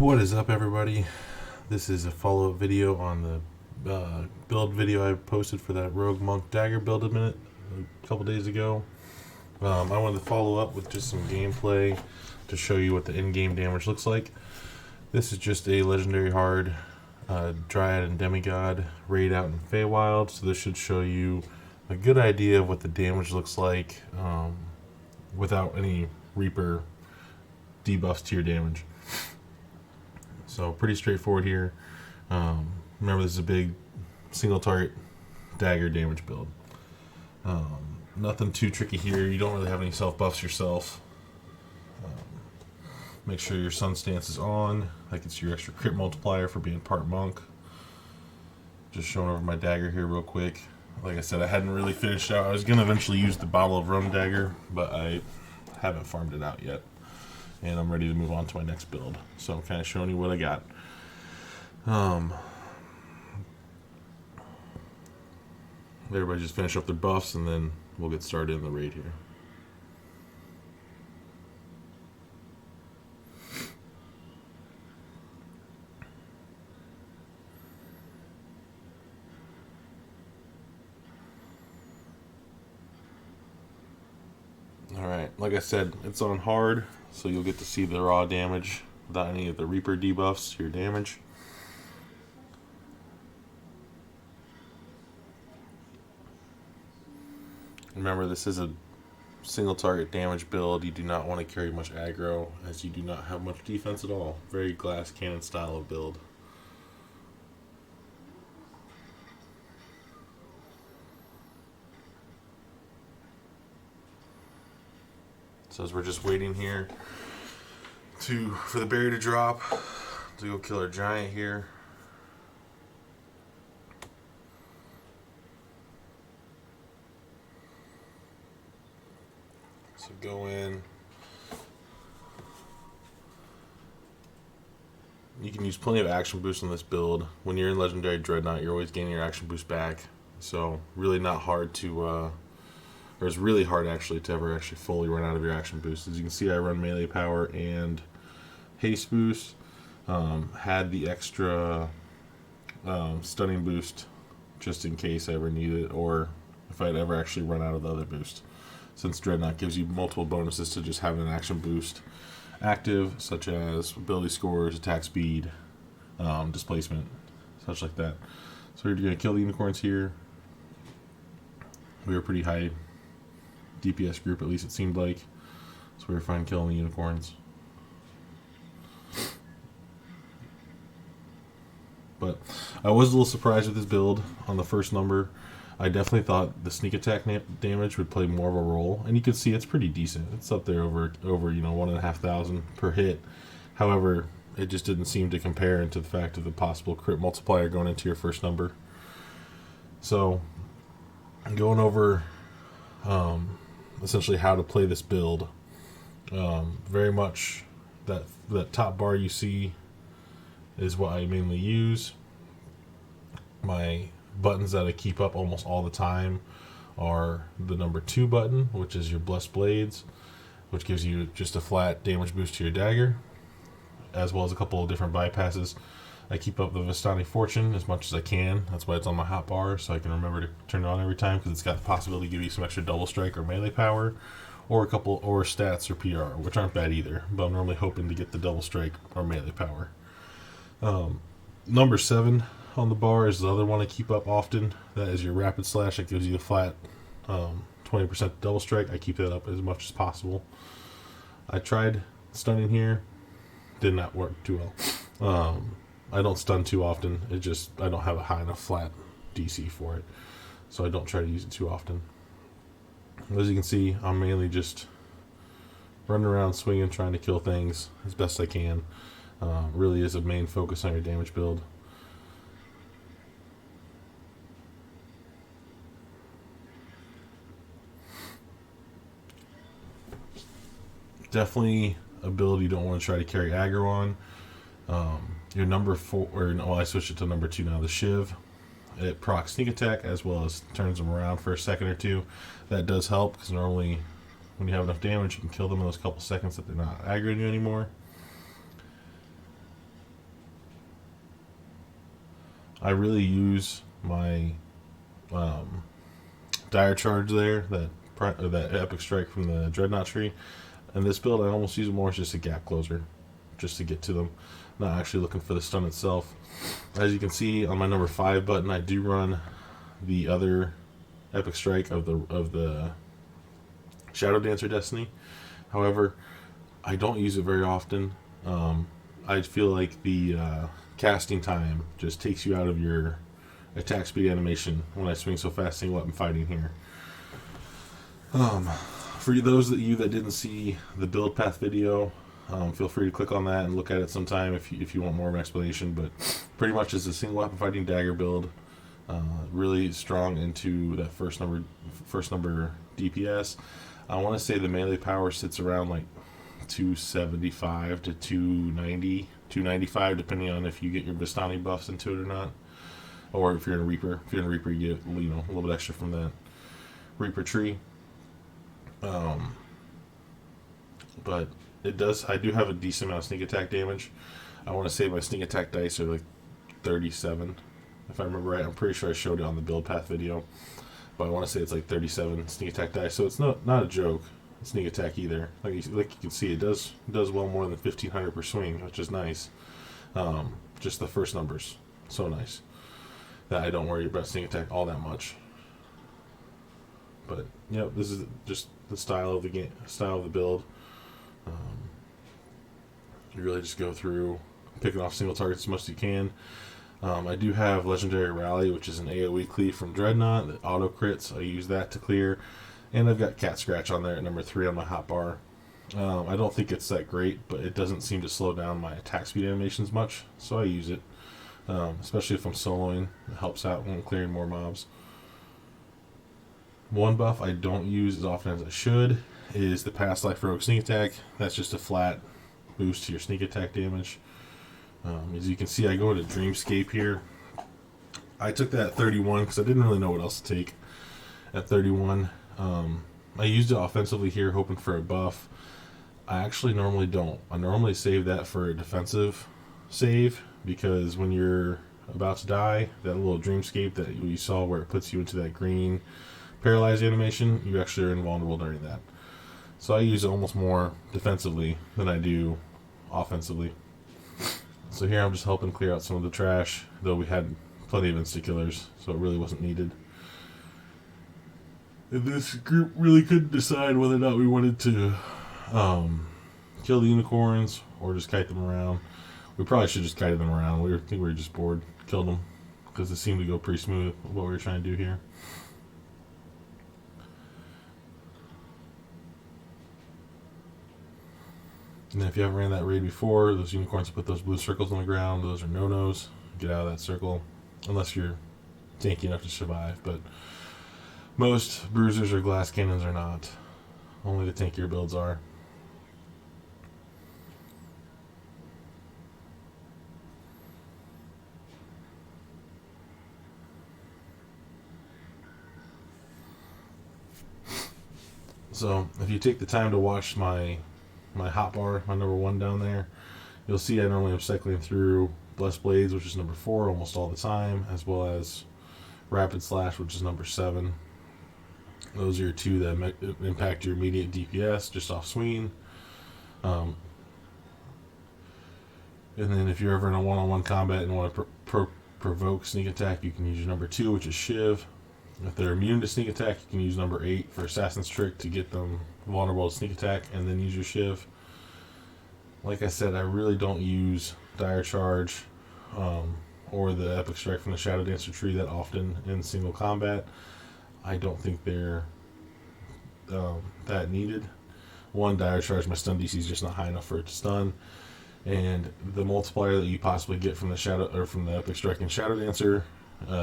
What is up, everybody? This is a follow-up video on the build video I posted for that Rogue Monk Dagger build a couple days ago. I wanted to follow up with just some gameplay to show you what the in-game damage looks like. This is just a legendary hard Dryad and Demigod raid out in Feywild, so this should show you a good idea of what the damage looks like without any Reaper debuffs to your damage. So pretty straightforward here. Remember, this is a big single target dagger damage build. Nothing too tricky here. You don't really have any self buffs yourself. Make sure your sun stance is on. Like, it's your extra crit multiplier for being part monk. Just showing over my dagger here real quick. Like I said, I hadn't really finished out. I was going to eventually use the bottle of rum dagger, but I haven't farmed it out yet. And I'm ready to move on to my next build. So I'm kind of showing you what I got. Everybody just finish up their buffs and then we'll get started in the raid here. Alright, like I said, it's on hard, so you'll get to see the raw damage without any of the Reaper debuffs to your damage. Remember, this is a single target damage build. You do not want to carry much aggro, as you do not have much defense at all. Very glass cannon style of build. So as we're just waiting here for the berry to drop, to go kill our giant here. So go in. You can use plenty of action boost on this build. When you're in Legendary Dreadnought, you're always gaining your action boost back. So really not hard to, or it's really hard actually to ever actually fully run out of your action boost. As you can see, I run melee power and haste boost. Had the extra stunning boost just in case I ever need it, or if I'd ever actually run out of the other boost. Since Dreadnought gives you multiple bonuses to just having an action boost active, such as ability scores, attack speed, displacement, such like that. So we're going to kill the unicorns here. We were pretty high DPS group, at least it seemed like. So we were fine killing the unicorns. But I was a little surprised with this build on the first number. I definitely thought the sneak attack damage would play more of a role, and you can see it's pretty decent. It's up there over 1,500 per hit. However, it just didn't seem to compare into the fact of the possible crit multiplier going into your first number. So, going over essentially how to play this build. Very much that top bar you see is what I mainly use. My buttons that I keep up almost all the time are the number 2 button, which is your Blessed Blades, which gives you just a flat damage boost to your dagger, as well as a couple of different bypasses. I keep up the Vistani Fortune as much as I can. That's why it's on my hotbar, so I can remember to turn it on every time, because it's got the possibility to give you some extra double strike or melee power, or stats or PR, which aren't bad either, but I'm normally hoping to get the double strike or melee power. Number 7 on the bar is the other one I keep up often. That is your Rapid Slash. That gives you a flat 20% double strike. I keep that up as much as possible. I tried stunning here. Did not work too well. I don't stun too often. I don't have a high enough flat DC for it. So I don't try to use it too often. As you can see, I'm mainly just running around swinging, trying to kill things as best I can. Really is a main focus on your damage build. Definitely a build you don't want to try to carry aggro on. Your number 4, or no, I switched it to number 2 now, the Shiv. It procs sneak attack as well as turns them around for a second or two. That does help, because normally when you have enough damage, you can kill them in those couple seconds that they're not aggroing you anymore. I really use my dire charge there, that epic strike from the dreadnought tree. And this build, I almost use it more as just a gap closer, just to get to them, not actually looking for the stun itself. As you can see on my number 5 button, I do run the other epic strike of the Shadow Dancer Destiny. However, I don't use it very often. I feel like the casting time just takes you out of your attack speed animation when I swing so fast single weapon fighting here. For those of you that didn't see the build path video, feel free to click on that and look at it sometime if you want more of an explanation. But pretty much it's a single weapon fighting dagger build, really strong into that first number DPS. I want to say the melee power sits around like 275 to 290, 295, depending on if you get your Vistani buffs into it or not, or if you're in a Reaper. If you're in a Reaper, you get, you know, a little bit extra from that Reaper tree. But it does. I do have a decent amount of sneak attack damage. I want to say my sneak attack dice are like 37, if I remember right. I'm pretty sure I showed it on the build path video, but I want to say it's like 37 sneak attack dice. So it's not a joke sneak attack either. Like you can see, it does well more than 1500 per swing, which is nice. Just the first numbers, so nice that I don't worry about sneak attack all that much. But yep, this is just the style of the game, style of the build. You really just go through picking off single targets as much as you can. I do have Legendary Rally, which is an AoE cleave from Dreadnought that auto crits. I use that to clear, and I've got Cat Scratch on there at number 3 on my hotbar. I don't think it's that great, but it doesn't seem to slow down my attack speed animations much, so I use it, especially if I'm soloing. It helps out when clearing more mobs. One buff I don't use as often as I should is the Past Life Rogue Sneak Attack. That's just a flat boost to your sneak attack damage. As you can see, I go into Dreamscape here. I took that at 31 because I didn't really know what else to take at 31. I used it offensively here, hoping for a buff. I actually normally don't. I normally save that for a defensive save, because when you're about to die, that little Dreamscape that you saw where it puts you into that green paralyzed animation, you actually are invulnerable during that. So I use it almost more defensively than I do offensively. So here I'm just helping clear out some of the trash, though we had plenty of insta-killers, so it really wasn't needed. And this group really couldn't decide whether or not we wanted to kill the unicorns or just kite them around. We probably should just kite them around. I think we were just bored. Killed them because it seemed to go pretty smooth what we were trying to do here. And if you haven't ran that raid before, those unicorns put those blue circles on the ground. Those are no-nos. Get out of that circle, unless you're tanky enough to survive. But most bruisers or glass cannons are not. Only the tankier builds are. So if you take the time to watch my hotbar, my number 1 down there, you'll see I normally am cycling through Blessed Blades, which is number 4 almost all the time, as well as Rapid Slash, which is number 7. Those are your 2 that impact your immediate DPS just off swing. And then if you're ever in a one-on-one combat and want to provoke sneak attack, you can use your number 2, which is Shiv. If they're immune to sneak attack, you can use number 8 for Assassin's Trick to get them vulnerable to sneak attack, and then use your Shiv. Like I said, I really don't use Dire Charge or the Epic Strike from the Shadow Dancer tree that often in single combat. I don't think they're that needed. One, Dire Charge, my stun DC is just not high enough for it to stun, and the multiplier that you possibly get from the Shadow or from the Epic Strike and Shadow Dancer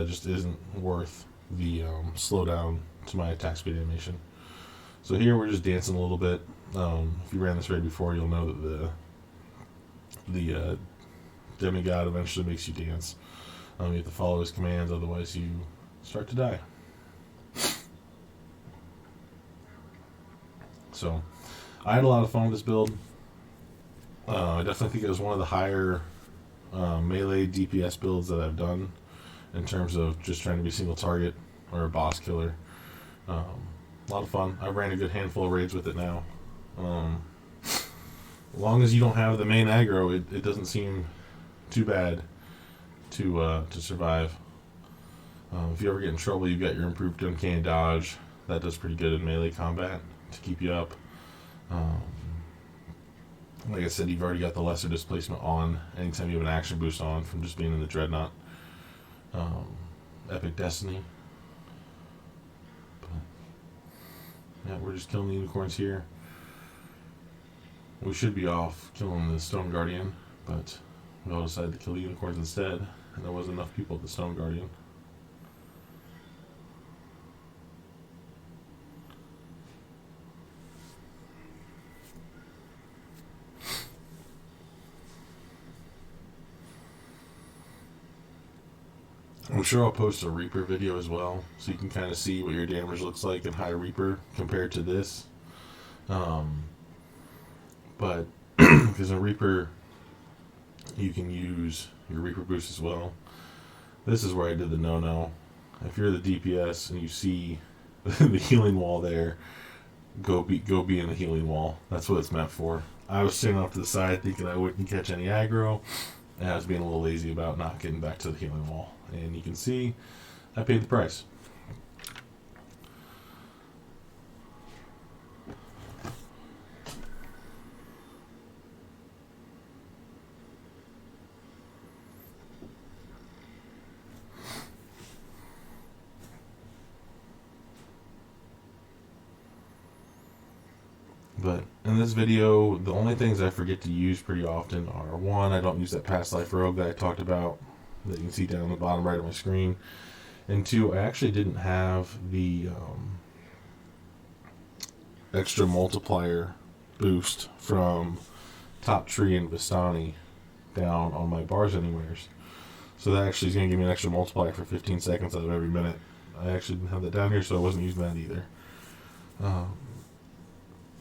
just isn't worth the slowdown to my attack speed animation. So here we're just dancing a little bit. If you ran this raid before, you'll know that the demigod eventually makes you dance. You have to follow his commands, otherwise you start to die. So I had a lot of fun with this build. I definitely think it was one of the higher melee DPS builds that I've done. in terms of just trying to be a single target or a boss killer. A lot of fun. I ran a good handful of raids with it now. As long as you don't have the main aggro, it doesn't seem too bad to survive. If you ever get in trouble, you've got your improved uncanny dodge. That does pretty good in melee combat to keep you up. Like I said, you've already got the lesser displacement on anytime you have an action boost on from just being in the Dreadnought. Epic Destiny. But, yeah, we're just killing the unicorns here. We should be off killing the Stone Guardian, but we all decided to kill the unicorns instead, and there wasn't enough people at the Stone Guardian. I'm sure I'll post a Reaper video as well, so you can kind of see what your damage looks like in High Reaper compared to this. But because in Reaper, you can use your Reaper boost as well. This is where I did the no-no. If you're the DPS and you see the healing wall there, go be in the healing wall. That's what it's meant for. I was sitting off to the side thinking I wouldn't catch any aggro, and I was being a little lazy about not getting back to the healing wall. And you can see I paid the price. But in this video, the only things I forget to use pretty often are, one, I don't use that past life rogue that I talked about, that you can see down the bottom right of my screen. And two, I actually didn't have the extra multiplier boost from Top Tree and Vistani down on my bars anywheres. So that actually is going to give me an extra multiplier for 15 seconds out of every minute. I actually didn't have that down here, so I wasn't using that either.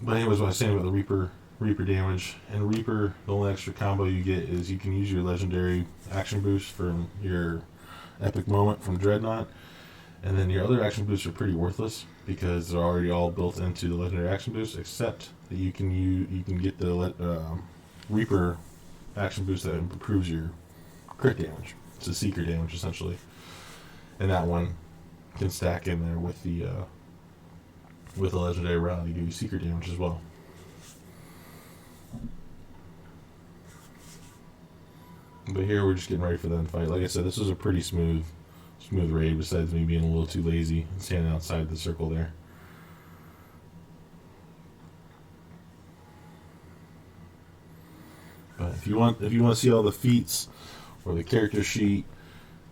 But anyways, what I was saying about the Reaper damage, and Reaper, the only extra combo you get is you can use your legendary action boost from your epic moment from Dreadnought, and then your other action boosts are pretty worthless because they're already all built into the legendary action boost, except that you can get the Reaper action boost that improves your crit damage. It's a seeker damage essentially, and that one can stack in there with the legendary rod to give you seeker damage as well. But here we're just getting ready for the end fight. Like I said, this was a pretty smooth raid, besides me being a little too lazy and standing outside the circle there. But if you want to see all the feats or the character sheet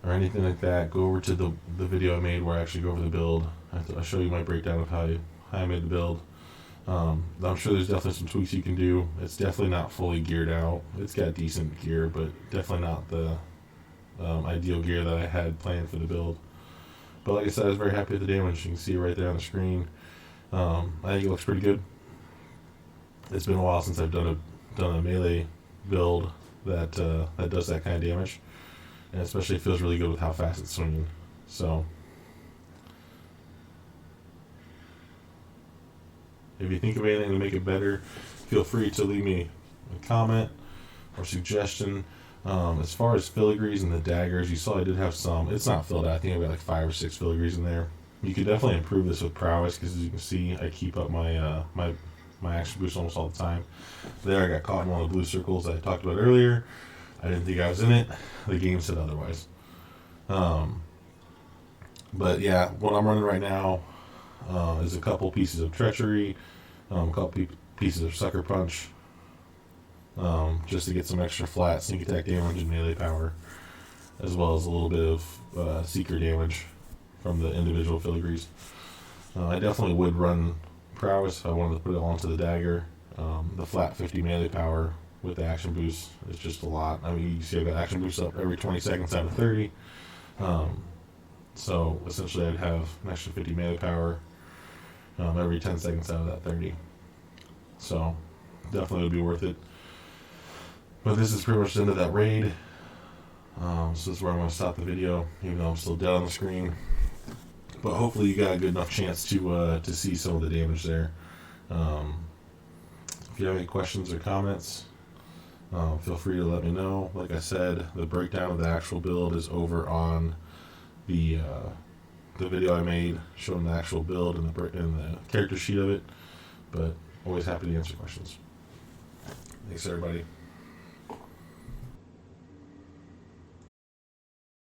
or anything like that, go over to the video I made where I actually go over the build. I'll show you my breakdown of how I made the build. I'm sure there's definitely some tweaks you can do. It's definitely not fully geared out. It's got decent gear, but definitely not the ideal gear that I had planned for the build. But like I said, I was very happy with the damage. You can see it right there on the screen. I think it looks pretty good. It's been a while since I've done a melee build that does that kind of damage, and especially it feels really good with how fast it's swinging. So if you think of anything to make it better, feel free to leave me a comment or suggestion. As far as filigrees and the daggers, you saw I did have some. It's not filled out. I think I've got like 5 or 6 filigrees in there. You could definitely improve this with prowess, because as you can see, I keep up my my action boost almost all the time. There, I got caught in one of the blue circles that I talked about earlier. I didn't think I was in it. The game said otherwise. But yeah, what I'm running right now is a couple pieces of treachery, a couple pieces of sucker punch, just to get some extra flat sneak attack damage and melee power, as well as a little bit of seeker damage from the individual filigrees. I definitely would run prowess if I wanted to put it onto the dagger. The flat 50 melee power with the action boost is just a lot. I mean, you see I got action boost up every 20 seconds out of 30. So essentially I'd have an extra 50 melee power every 10 seconds out of that 30. So definitely would be worth it. But this is pretty much the end of that raid. So this is where I'm going to stop the video, even though I'm still dead on the screen. But hopefully you got a good enough chance to see some of the damage there. If you have any questions or comments, feel free to let me know. Like I said, the breakdown of the actual build is over on the video I made showing the actual build and the character sheet of it. But always happy to answer questions. Thanks, everybody.